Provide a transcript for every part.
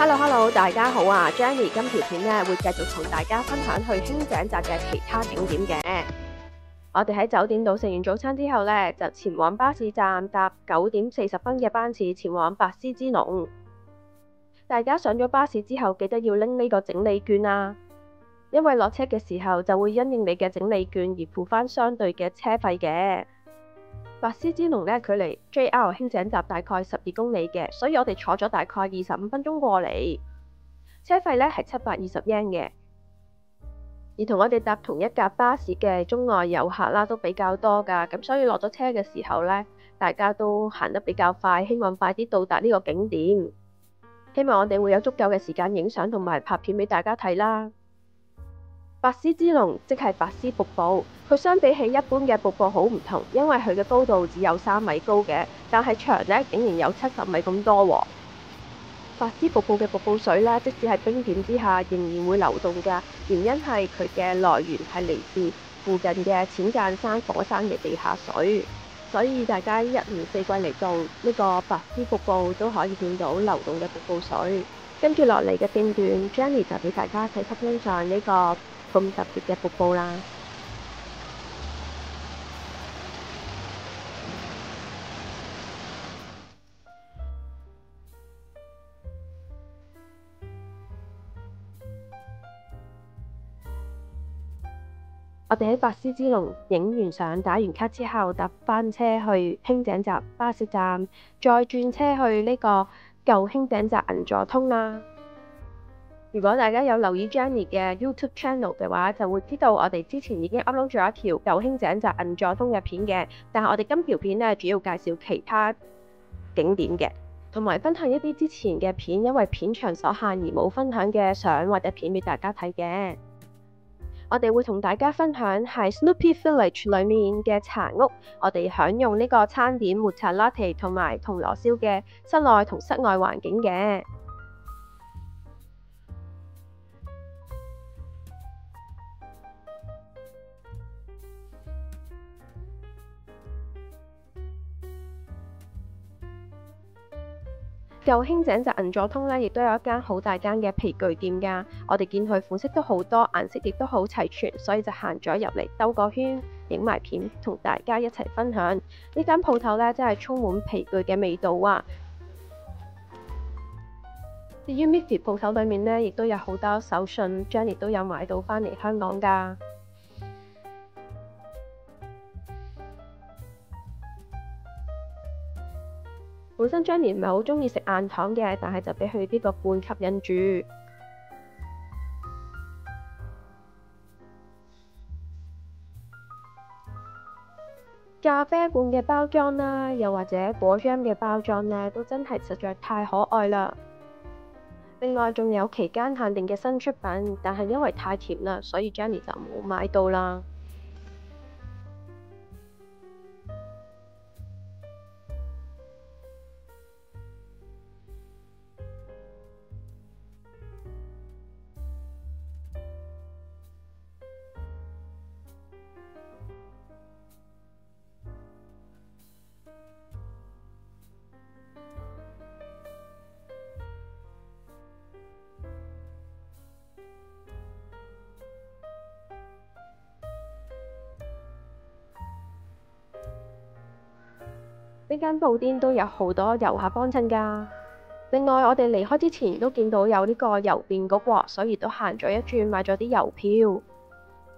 Hello，大家好啊！Jenny 今條片咧會繼續同大家分享去輕井澤嘅其他景點嘅。我哋喺酒店度食完早餐之後咧，就前往巴士站搭9點40分嘅班次前往白絲之龍。大家上咗巴士之後，記得要拎呢個整理券啊，因為落車嘅時候就會因應你嘅整理券而付翻相對嘅車費嘅。白絲之龍咧距離 JR 輕井澤大概12公里嘅，所以我哋坐咗大概25分鐘過嚟，車費咧係720 yen 嘅。而同我哋搭同一架巴士嘅中外遊客啦都比較多㗎，咁所以落咗車嘅時候咧，大家都行得比較快，希望快啲到達呢個景點。希望我哋會有足夠嘅時間影相同埋拍片俾大家睇啦。白絲之龍即係白絲瀑布，佢相比起一般嘅瀑布好唔同，因為佢嘅高度只有3米高嘅，但係長咧竟然有70米咁多喎。白絲瀑布嘅瀑布水咧，即使係冰點之下，仍然會流動㗎，原因係佢嘅來源係嚟自附近嘅淺間山火山嘅地下水，所以大家一年四季嚟到呢個白絲瀑布都可以見到流動嘅瀑布水。跟住落嚟嘅片段 ，Jenny 就俾大家睇欣賞呢個咁特別嘅瀑布啦。我哋喺白絲之龍影完相、打完卡之後，搭翻車去輕井澤巴士站，再轉車去呢個舊輕井澤銀座通啦。如果大家有留意 Jenny 嘅 YouTube channel 嘅話，就會知道我哋之前已經 upload 咗一條舊輕井澤銀座通嘅片嘅。但係我哋今條片咧主要介紹其他景點嘅，同埋分享一啲之前嘅片，因為片長所限而冇分享嘅相或者片俾大家睇嘅。我哋會同大家分享係 Snoopy Village 裡面嘅茶屋，我哋享用呢個餐點抹茶 latte 同埋銅鑼燒嘅室內同室外環境嘅。舊輕井澤銀座通咧，亦都有一間好大間嘅皮具店㗎。我哋見佢款式都好多，顏色亦都好齊全，所以就行咗入嚟兜個圈，影埋片，同大家一齊分享。呢間鋪頭咧，真係充滿皮具嘅味道啊！至於 Miffy 鋪頭裏面咧，亦都有好多手信 ，Jenny 都有買到返嚟香港㗎。本身 Jenny 唔係好中意食硬糖嘅，但係就俾佢呢個罐吸引住。咖啡罐嘅包裝啦，又或者果醬嘅包裝呢，都真係實在太可愛啦。另外仲有期間限定嘅新出品，但係因為太甜啦，所以 Jenny 就冇買到啦。呢間布店都有好多遊客幫襯㗎。另外，我哋離開之前都見到有呢個郵便局喎，所以都行咗一轉，買咗啲郵票。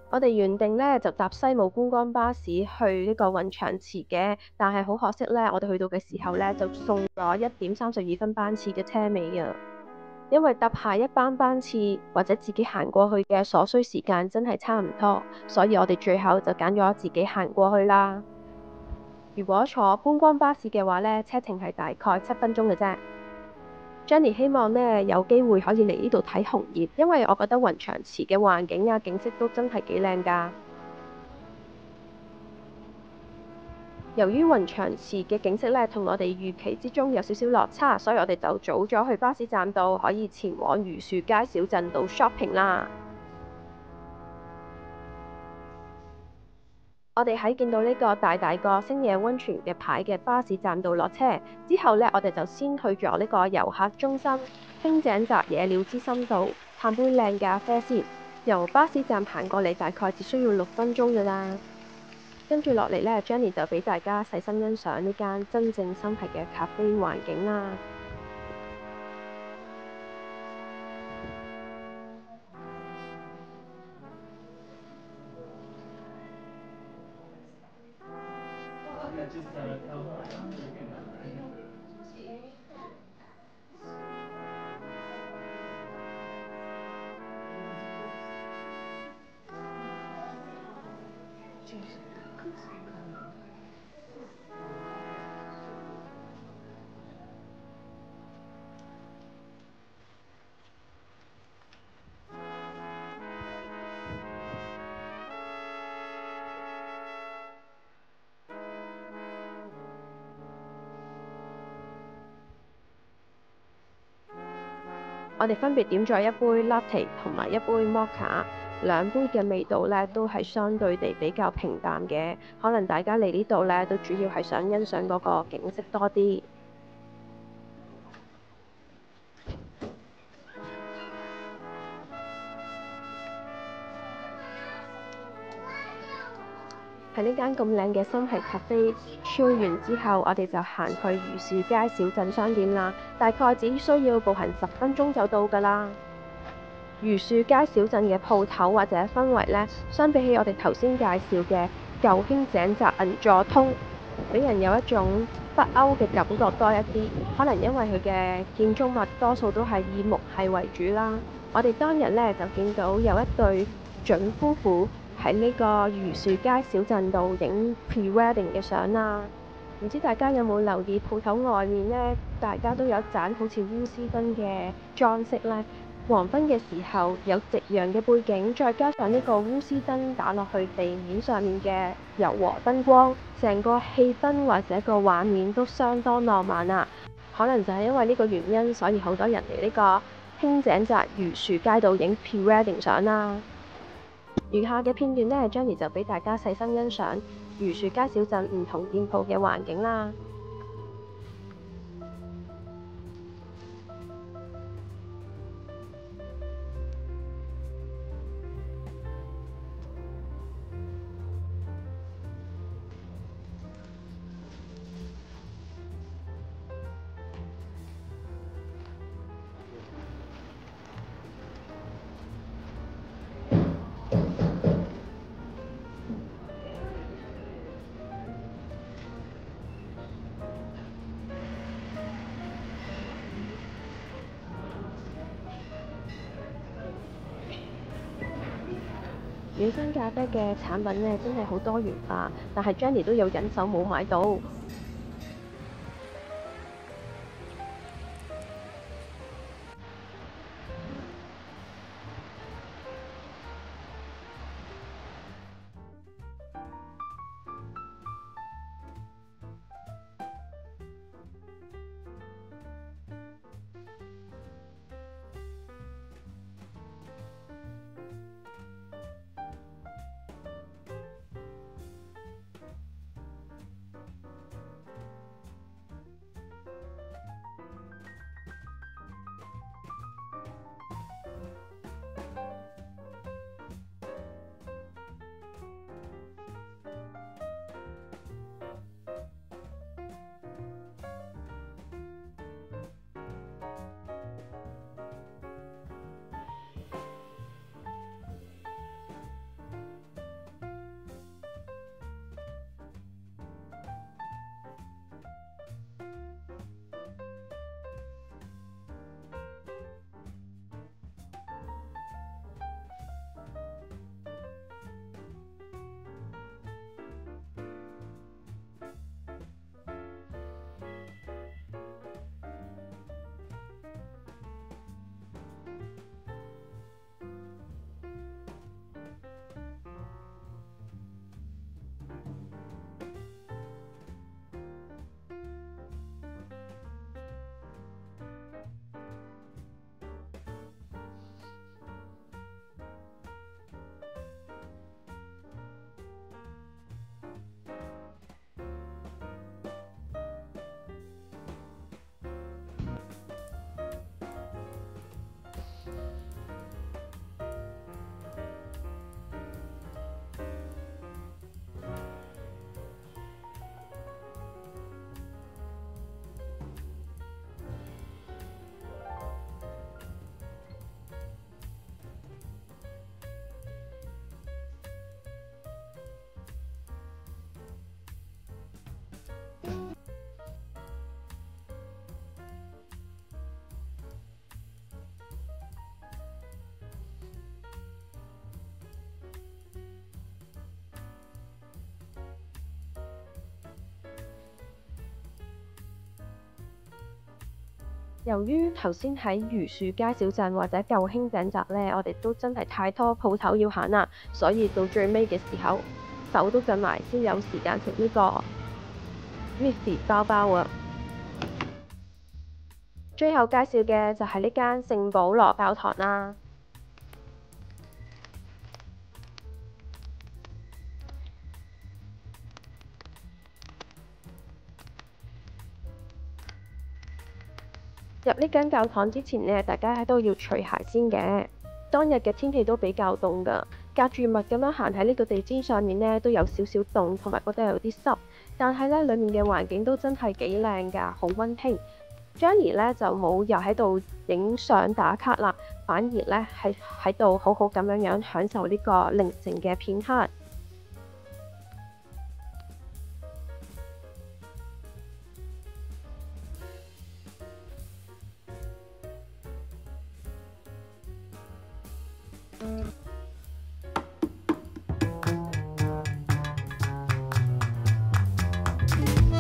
我哋原定呢就搭西武觀光巴士去呢個雲長池嘅，但係好可惜呢，我哋去到嘅時候呢，就送咗1點32分班次嘅車尾啊。因為搭下一班次或者自己行過去嘅所需時間真係差唔多，所以我哋最後就揀咗自己行過去啦。如果坐觀光巴士嘅話呢，車程係大概7分鐘嘅啫。Jenny 希望呢有機會可以嚟呢度睇紅葉，因為我覺得雲長池嘅環境啊景色都真係幾靚㗎。由於雲長池嘅景色呢同我哋預期之中有少少落差，所以我哋就早咗去巴士站度，可以前往榆樹街小鎮度 shopping 啦。我哋喺見到呢個大大個星野溫泉嘅牌嘅巴士站度落車之後呢，我哋就先去咗呢個遊客中心輕井澤野鳥之森道嘆杯靚咖啡先。由巴士站行過嚟大概只需要6分鐘㗎啦。跟住落嚟呢 Jenny 就俾大家細心欣賞呢間真正心係嘅咖啡環境啦。我哋分別點咗一杯 latte 同埋一杯 mocha，兩杯嘅味道呢都係相對地比較平淡嘅，可能大家嚟呢度呢都主要係想欣賞嗰個景色多啲。喺呢間咁靚嘅新系咖啡 chill 完之後，我哋就行去榆樹街小鎮商店啦，大概只需要步行10分鐘就到㗎啦。榆樹街小鎮嘅鋪頭或者氛圍呢，相比起我哋頭先介紹嘅舊輕井澤銀座通，俾人有一種北歐嘅感覺多一啲。可能因為佢嘅建築物多數都係以木係為主啦。我哋當日呢，就見到有一對準夫婦喺呢個榆樹街小鎮度影 pre-wedding 嘅相啦。唔知大家有冇留意鋪頭外面呢？大家都有一盞好似鎢絲燈嘅裝飾呢。黃昏嘅時候有夕陽嘅背景，再加上呢個鎢絲燈打落去地面上面嘅柔和燈光，成個氣氛或者個畫面都相當浪漫啊！可能就係因為呢個原因，所以好多人嚟呢個輕井澤榆樹街度影 pre-wedding 相啦。餘下嘅片段呢 Jenny 就俾大家細心欣賞榆樹街小鎮唔同店鋪嘅環境啦。暖身咖啡嘅產品呢，真係好多元化，但係 Jenny 都有忍手冇買到。由於頭先喺榆樹街小鎮或者舊興井澤呢，我哋都真係太多鋪頭要行啦，所以到最尾嘅時候手都震埋，先有時間食呢個 Miffy 包包啊！最後介紹嘅就係呢間聖保羅教堂啦。入呢間教堂之前呢，大家都要除鞋先嘅。當日嘅天氣都比較凍㗎，隔住襪咁樣行喺呢個地氈上面呢，都有少少凍，同埋覺得有啲濕。但係呢，裡面嘅環境都真係幾靚㗎，好溫馨。Jenny 呢就冇又喺度影相打卡啦，反而呢係喺度好好咁樣享受呢個寧靜嘅片刻。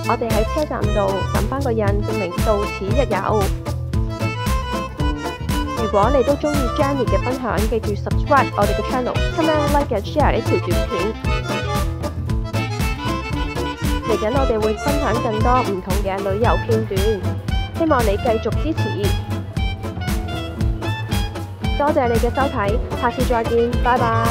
我哋喺車站度抌返個印，證明到此一遊。如果你都鍾意 Jenny 嘅分享，記住 subscribe 我哋嘅 channel，comment like and share 呢條短片。嚟緊我哋會分享更多唔同嘅旅遊片段，希望你繼續支持。多謝你嘅收睇，下次再見，拜拜。